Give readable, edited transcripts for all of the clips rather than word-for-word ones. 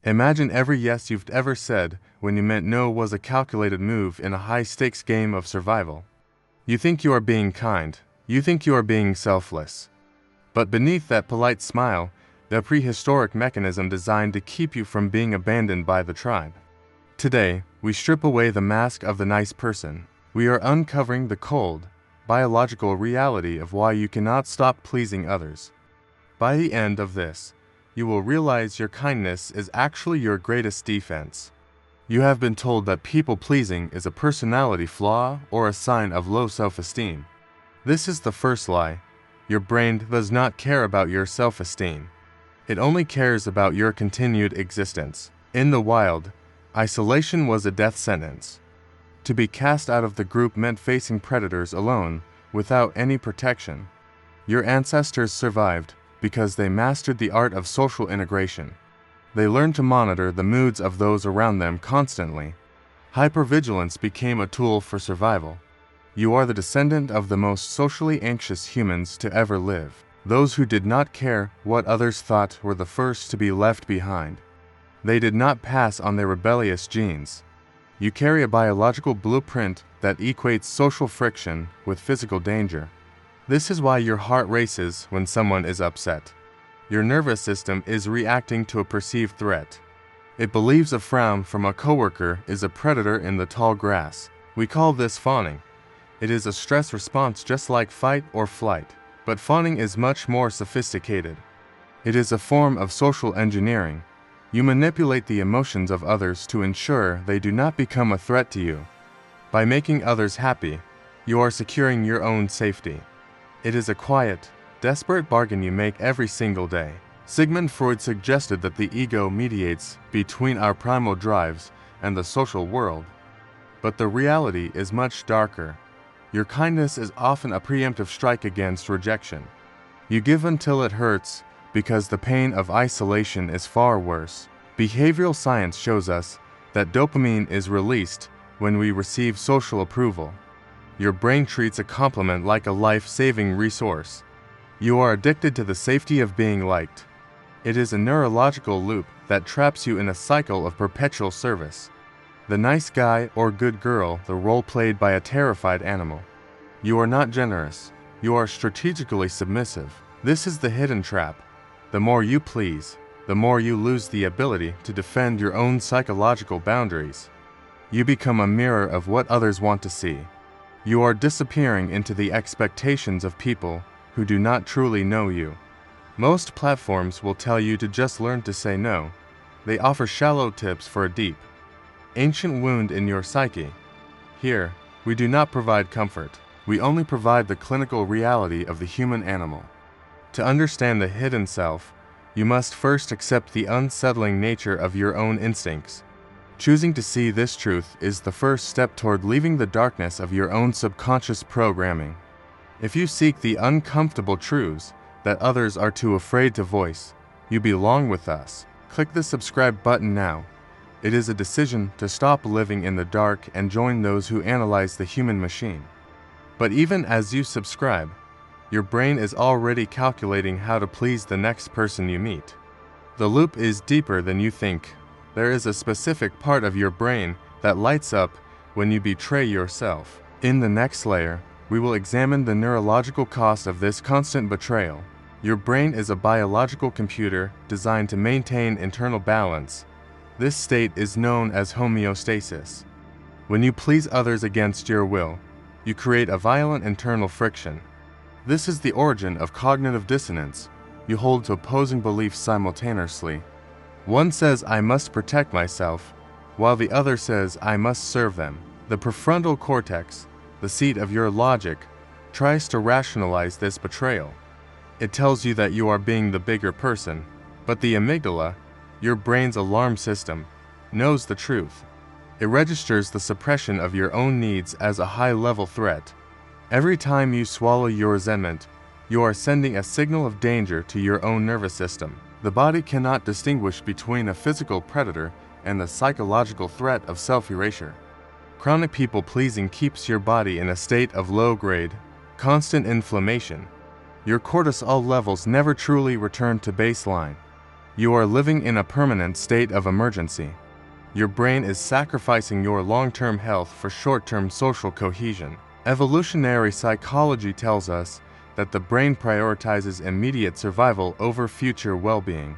Imagine every yes you've ever said when you meant no was a calculated move in a high-stakes game of survival. You think you are being kind. You think you are being selfless. But beneath that polite smile, the prehistoric mechanism designed to keep you from being abandoned by the tribe. Today, we strip away the mask of the nice person. We are uncovering the cold, biological reality of why you cannot stop pleasing others. By the end of this, you will realize your kindness is actually your greatest defense. You have been told that people-pleasing is a personality flaw or a sign of low self-esteem. This is the first lie. Your brain does not care about your self-esteem. It only cares about your continued existence. In the wild, isolation was a death sentence. To be cast out of the group meant facing predators alone, without any protection. Your ancestors survived because they mastered the art of social integration. They learned to monitor the moods of those around them constantly. Hypervigilance became a tool for survival. You are the descendant of the most socially anxious humans to ever live. Those who did not care what others thought were the first to be left behind. They did not pass on their rebellious genes. You carry a biological blueprint that equates social friction with physical danger. This is why your heart races when someone is upset. Your nervous system is reacting to a perceived threat. It believes a frown from a coworker is a predator in the tall grass. We call this fawning. It is a stress response just like fight or flight, but fawning is much more sophisticated. It is a form of social engineering. You manipulate the emotions of others to ensure they do not become a threat to you. By making others happy, you are securing your own safety. It is a quiet, desperate bargain you make every single day. Sigmund Freud suggested that the ego mediates between our primal drives and the social world. But the reality is much darker. Your kindness is often a preemptive strike against rejection. You give until it hurts because the pain of isolation is far worse. Behavioral science shows us that dopamine is released when we receive social approval. Your brain treats a compliment like a life-saving resource. You are addicted to the safety of being liked. It is a neurological loop that traps you in a cycle of perpetual service. The nice guy or good girl, the role played by a terrified animal. You are not generous. You are strategically submissive. This is the hidden trap. The more you please, the more you lose the ability to defend your own psychological boundaries. You become a mirror of what others want to see. You are disappearing into the expectations of people who do not truly know you. Most platforms will tell you to just learn to say no. They offer shallow tips for a deep, ancient wound in your psyche. Here, we do not provide comfort. We only provide the clinical reality of the human animal. To understand the hidden self, you must first accept the unsettling nature of your own instincts. Choosing to see this truth is the first step toward leaving the darkness of your own subconscious programming. If you seek the uncomfortable truths that others are too afraid to voice, you belong with us. Click the subscribe button now. It is a decision to stop living in the dark and join those who analyze the human machine. But even as you subscribe, your brain is already calculating how to please the next person you meet. The loop is deeper than you think. There is a specific part of your brain that lights up when you betray yourself. In the next layer, we will examine the neurological cost of this constant betrayal. Your brain is a biological computer designed to maintain internal balance. This state is known as homeostasis. When you please others against your will, you create a violent internal friction. This is the origin of cognitive dissonance. You hold to opposing beliefs simultaneously. One says, I must protect myself, while the other says, I must serve them. The prefrontal cortex, the seat of your logic, tries to rationalize this betrayal. It tells you that you are being the bigger person, but the amygdala, your brain's alarm system, knows the truth. It registers the suppression of your own needs as a high-level threat. Every time you swallow your resentment, you are sending a signal of danger to your own nervous system. The body cannot distinguish between a physical predator and the psychological threat of self-erasure. Chronic people-pleasing keeps your body in a state of low-grade, constant inflammation. Your cortisol levels never truly return to baseline. You are living in a permanent state of emergency. Your brain is sacrificing your long-term health for short-term social cohesion. Evolutionary psychology tells us that the brain prioritizes immediate survival over future well-being.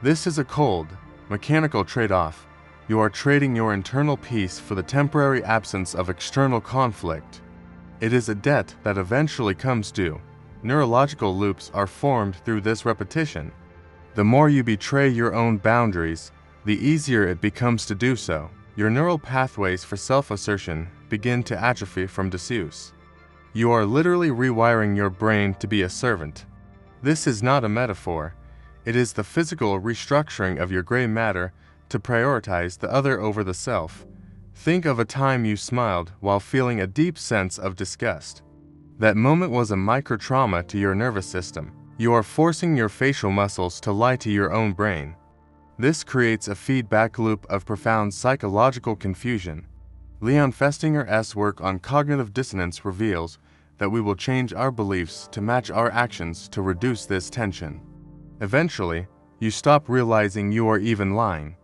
This is a cold, mechanical trade-off. You are trading your internal peace for the temporary absence of external conflict. It is a debt that eventually comes due. Neurological loops are formed through this repetition. The more you betray your own boundaries, the easier it becomes to do so. Your neural pathways for self-assertion begin to atrophy from disuse. You are literally rewiring your brain to be a servant. This is not a metaphor. It is the physical restructuring of your gray matter to prioritize the other over the self. Think of a time you smiled while feeling a deep sense of disgust. That moment was a micro-trauma to your nervous system. You are forcing your facial muscles to lie to your own brain. This creates a feedback loop of profound psychological confusion. Leon Festinger's work on cognitive dissonance reveals that we will change our beliefs to match our actions to reduce this tension. Eventually, you stop realizing you are even lying.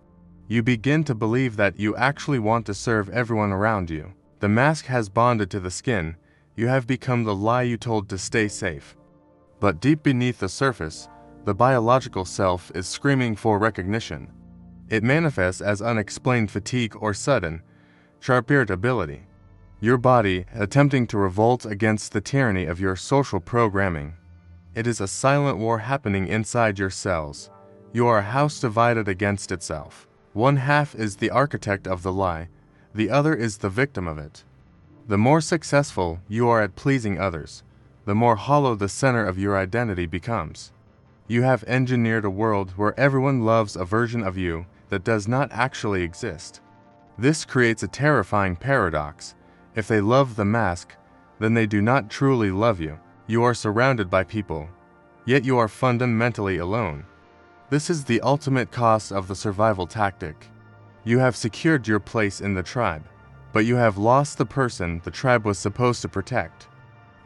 You begin to believe that you actually want to serve everyone around you. The mask has bonded to the skin. You have become the lie you told to stay safe. But deep beneath the surface, the biological self is screaming for recognition. It manifests as unexplained fatigue or sudden, sharp irritability. Your body attempting to revolt against the tyranny of your social programming. It is a silent war happening inside your cells. You are a house divided against itself. One half is the architect of the lie, the other is the victim of it. The more successful you are at pleasing others, the more hollow the center of your identity becomes. You have engineered a world where everyone loves a version of you that does not actually exist. This creates a terrifying paradox. If they love the mask, then they do not truly love you. You are surrounded by people, yet you are fundamentally alone. This is the ultimate cost of the survival tactic. You have secured your place in the tribe, but you have lost the person the tribe was supposed to protect.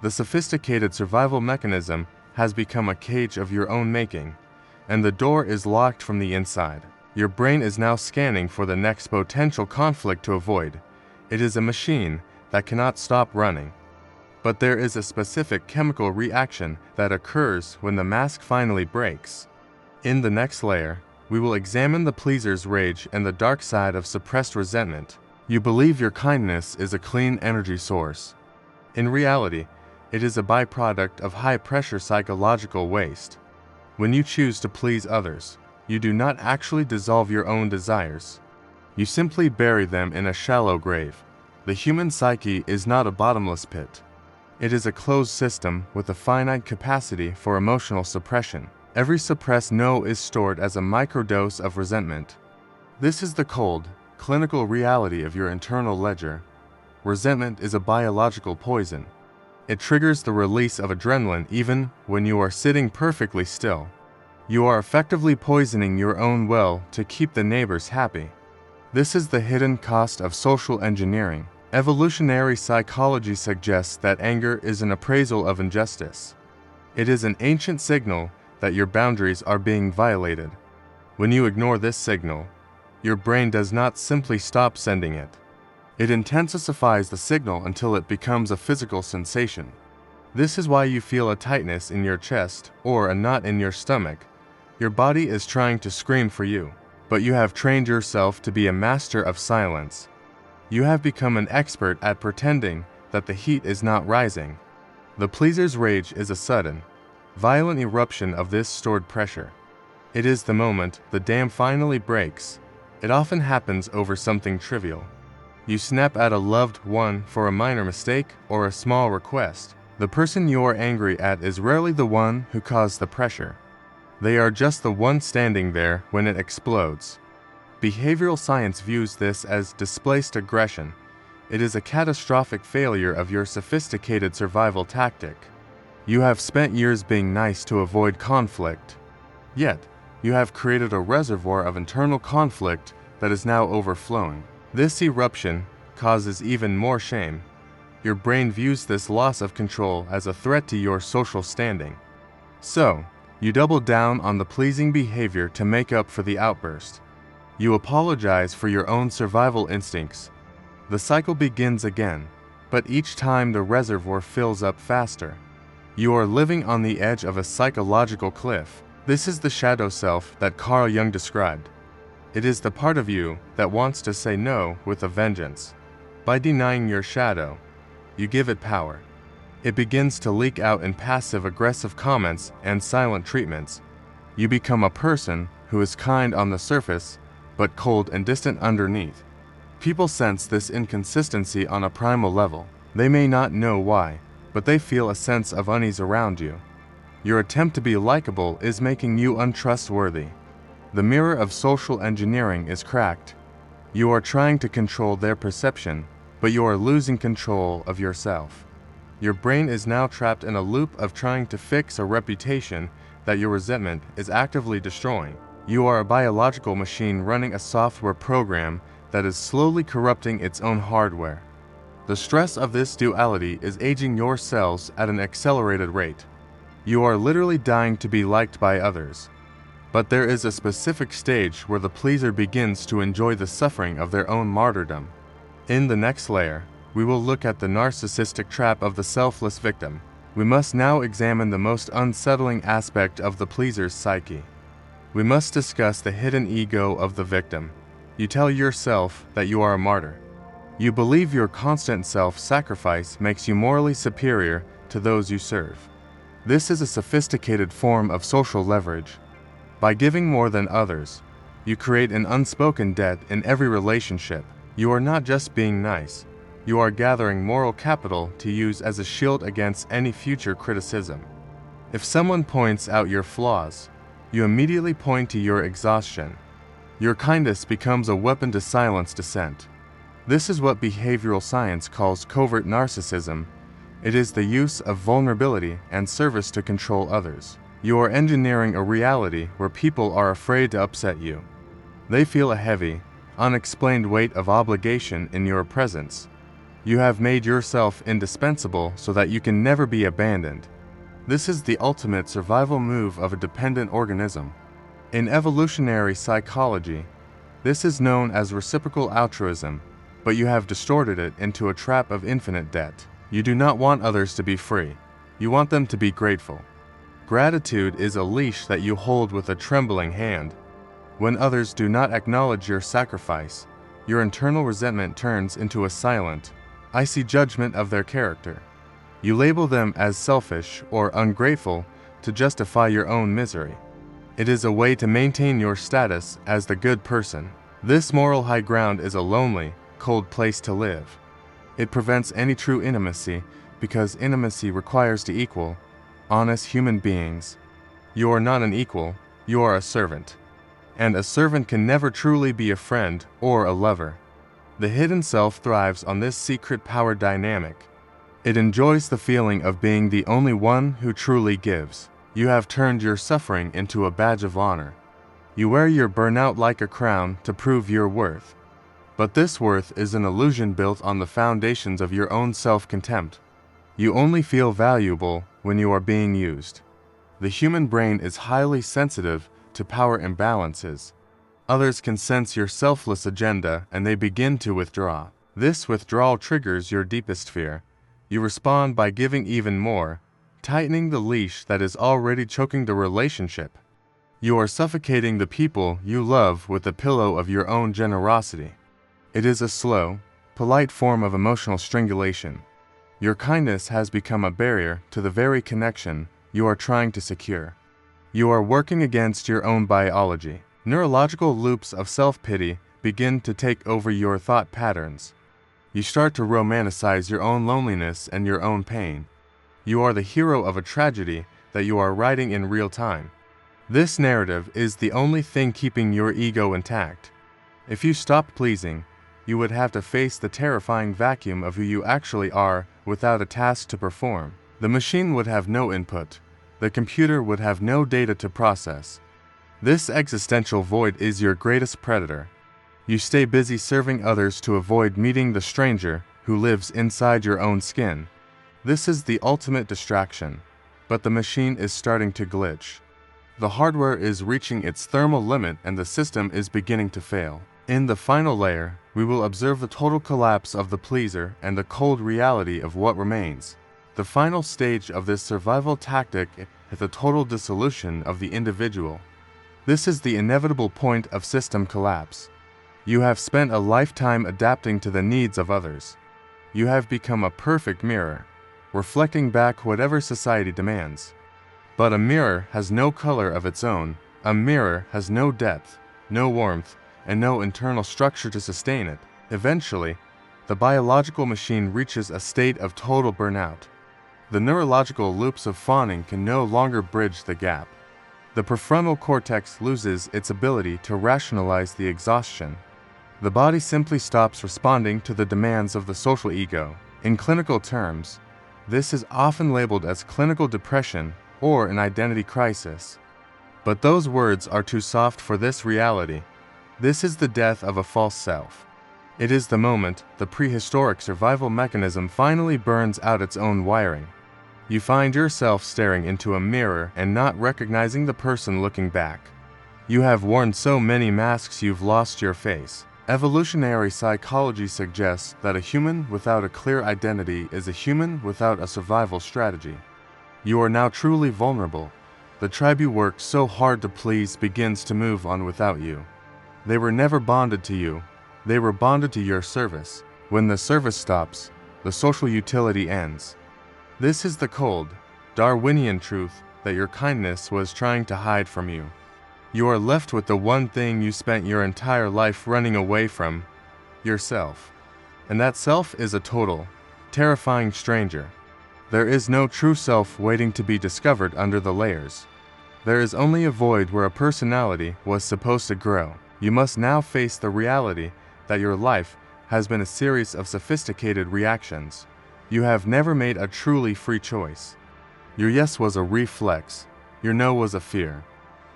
The sophisticated survival mechanism has become a cage of your own making, and the door is locked from the inside. Your brain is now scanning for the next potential conflict to avoid. It is a machine that cannot stop running. But there is a specific chemical reaction that occurs when the mask finally breaks. In the next layer, we will examine the pleaser's rage and the dark side of suppressed resentment. You believe your kindness is a clean energy source. In reality, it is a byproduct of high-pressure psychological waste. When you choose to please others, you do not actually dissolve your own desires. You simply bury them in a shallow grave. The human psyche is not a bottomless pit. It is a closed system with a finite capacity for emotional suppression. Every suppressed no is stored as a microdose of resentment. This is the cold, clinical reality of your internal ledger. Resentment is a biological poison. It triggers the release of adrenaline even when you are sitting perfectly still. You are effectively poisoning your own well to keep the neighbors happy. This is the hidden cost of social engineering. Evolutionary psychology suggests that anger is an appraisal of injustice. It is an ancient signal that your boundaries are being violated. When you ignore this signal, your brain does not simply stop sending it. It intensifies the signal until it becomes a physical sensation. This is why you feel a tightness in your chest or a knot in your stomach. Your body is trying to scream for you, but you have trained yourself to be a master of silence. You have become an expert at pretending that the heat is not rising. The pleaser's rage is a sudden, violent eruption of this stored pressure. It is the moment the dam finally breaks. It often happens over something trivial. You snap at a loved one for a minor mistake or a small request. The person you are angry at is rarely the one who caused the pressure. They are just the one standing there when it explodes. Behavioral science views this as displaced aggression. It is a catastrophic failure of your sophisticated survival tactic. You have spent years being nice to avoid conflict. Yet, you have created a reservoir of internal conflict that is now overflowing. This eruption causes even more shame. Your brain views this loss of control as a threat to your social standing. So, You double down on the pleasing behavior to make up for the outburst. You apologize for your own survival instincts. The cycle begins again, but each time the reservoir fills up faster. You are living on the edge of a psychological cliff. This is the shadow self that Carl Jung described. It is the part of you that wants to say no with a vengeance. By denying your shadow, you give it power. It begins to leak out in passive-aggressive comments and silent treatments. You become a person who is kind on the surface, but cold and distant underneath. People sense this inconsistency on a primal level. They may not know why, but they feel a sense of unease around you. Your attempt to be likable is making you untrustworthy. The mirror of social engineering is cracked. You are trying to control their perception, but you are losing control of yourself. Your brain is now trapped in a loop of trying to fix a reputation that your resentment is actively destroying. You are a biological machine running a software program that is slowly corrupting its own hardware. The stress of this duality is aging your cells at an accelerated rate. You are literally dying to be liked by others. But there is a specific stage where the pleaser begins to enjoy the suffering of their own martyrdom. In the next layer, we will look at the narcissistic trap of the selfless victim. We must now examine the most unsettling aspect of the pleaser's psyche. We must discuss the hidden ego of the victim. You tell yourself that you are a martyr. You believe your constant self-sacrifice makes you morally superior to those you serve. This is a sophisticated form of social leverage. By giving more than others, you create an unspoken debt in every relationship. You are not just being nice. You are gathering moral capital to use as a shield against any future criticism. If someone points out your flaws, you immediately point to your exhaustion. Your kindness becomes a weapon to silence dissent. This is what behavioral science calls covert narcissism. It is the use of vulnerability and service to control others. You are engineering a reality where people are afraid to upset you. They feel a heavy, unexplained weight of obligation in your presence. You have made yourself indispensable so that you can never be abandoned. This is the ultimate survival move of a dependent organism. In evolutionary psychology, this is known as reciprocal altruism, but you have distorted it into a trap of infinite debt. You do not want others to be free. You want them to be grateful. Gratitude is a leash that you hold with a trembling hand. When others do not acknowledge your sacrifice, your internal resentment turns into a silent, icy judgment of their character. You label them as selfish or ungrateful to justify your own misery. It is a way to maintain your status as the good person. This moral high ground is a lonely, cold place to live. It prevents any true intimacy because intimacy requires to equal, honest human beings. You are not an equal, you are a servant. And a servant can never truly be a friend or a lover. The hidden self thrives on this secret power dynamic. It enjoys the feeling of being the only one who truly gives. You have turned your suffering into a badge of honor. You wear your burnout like a crown to prove your worth. But this worth is an illusion built on the foundations of your own self-contempt. You only feel valuable when you are being used. The human brain is highly sensitive to power imbalances. Others can sense your selfless agenda and they begin to withdraw. This withdrawal triggers your deepest fear. You respond by giving even more, tightening the leash that is already choking the relationship. You are suffocating the people you love with the pillow of your own generosity. It is a slow, polite form of emotional strangulation. Your kindness has become a barrier to the very connection you are trying to secure. You are working against your own biology. Neurological loops of self-pity begin to take over your thought patterns. You start to romanticize your own loneliness and your own pain. You are the hero of a tragedy that you are writing in real time. This narrative is the only thing keeping your ego intact. If you stopped pleasing, you would have to face the terrifying vacuum of who you actually are without a task to perform. The machine would have no input. The computer would have no data to process. This existential void is your greatest predator. You stay busy serving others to avoid meeting the stranger who lives inside your own skin. This is the ultimate distraction, but the machine is starting to glitch. The hardware is reaching its thermal limit and the system is beginning to fail. In the final layer, we will observe the total collapse of the pleaser and the cold reality of what remains. The final stage of this survival tactic is the total dissolution of the individual. This is the inevitable point of system collapse. You have spent a lifetime adapting to the needs of others. You have become a perfect mirror, reflecting back whatever society demands. But a mirror has no color of its own. A mirror has no depth, no warmth, and no internal structure to sustain it. Eventually, the biological machine reaches a state of total burnout. The neurological loops of fawning can no longer bridge the gap. The prefrontal cortex loses its ability to rationalize the exhaustion. The body simply stops responding to the demands of the social ego. In clinical terms, this is often labeled as clinical depression or an identity crisis. But those words are too soft for this reality. This is the death of a false self. It is the moment the prehistoric survival mechanism finally burns out its own wiring. You find yourself staring into a mirror and not recognizing the person looking back. You have worn so many masks you've lost your face. Evolutionary psychology suggests that a human without a clear identity is a human without a survival strategy. You are now truly vulnerable. The tribe you worked so hard to please begins to move on without you. They were never bonded to you. They were bonded to your service. When the service stops, the social utility ends. This is the cold, Darwinian truth that your kindness was trying to hide from you. You are left with the one thing you spent your entire life running away from, yourself. And that self is a total, terrifying stranger. There is no true self waiting to be discovered under the layers. There is only a void where a personality was supposed to grow. You must now face the reality that your life has been a series of sophisticated reactions. You have never made a truly free choice. Your yes was a reflex. Your no was a fear.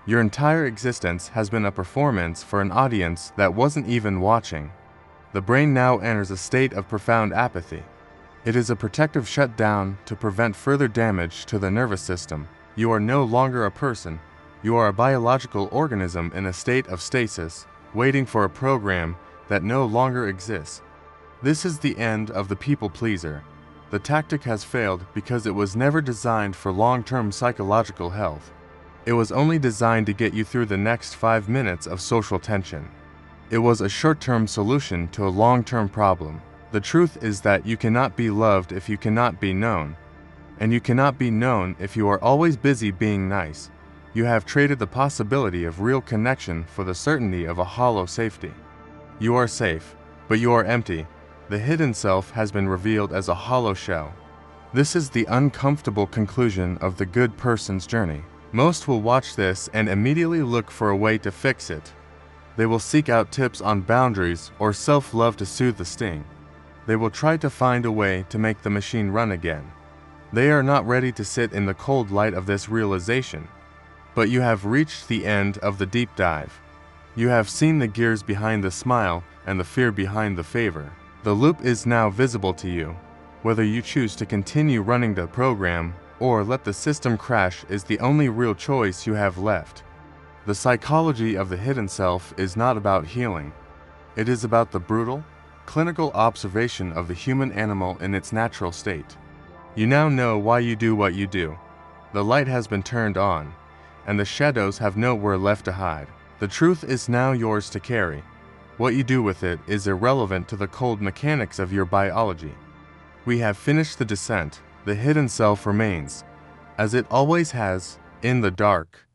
Your entire existence has been a performance for an audience that wasn't even watching. The brain now enters a state of profound apathy. It is a protective shutdown to prevent further damage to the nervous system. You are no longer a person. You are a biological organism in a state of stasis, waiting for a program that no longer exists. This is the end of the people pleaser. The tactic has failed because it was never designed for long-term psychological health. It was only designed to get you through the next 5 minutes of social tension. It was a short-term solution to a long-term problem. The truth is that you cannot be loved if you cannot be known. And you cannot be known if you are always busy being nice. You have traded the possibility of real connection for the certainty of a hollow safety. You are safe, but you are empty. The hidden self has been revealed as a hollow shell. This is the uncomfortable conclusion of the good person's journey. Most will watch this and immediately look for a way to fix it. They will seek out tips on boundaries or self-love to soothe the sting. They will try to find a way to make the machine run again. They are not ready to sit in the cold light of this realization. But you have reached the end of the deep dive. You have seen the gears behind the smile and the fear behind the favor. The loop is now visible to you. Whether you choose to continue running the program or let the system crash is the only real choice you have left. The psychology of the hidden self is not about healing. It is about the brutal, clinical observation of the human animal in its natural state. You now know why you do what you do. The light has been turned on, and the shadows have nowhere left to hide. The truth is now yours to carry. What you do with it is irrelevant to the cold mechanics of your biology. We have finished the descent. The hidden self remains, as it always has, in the dark.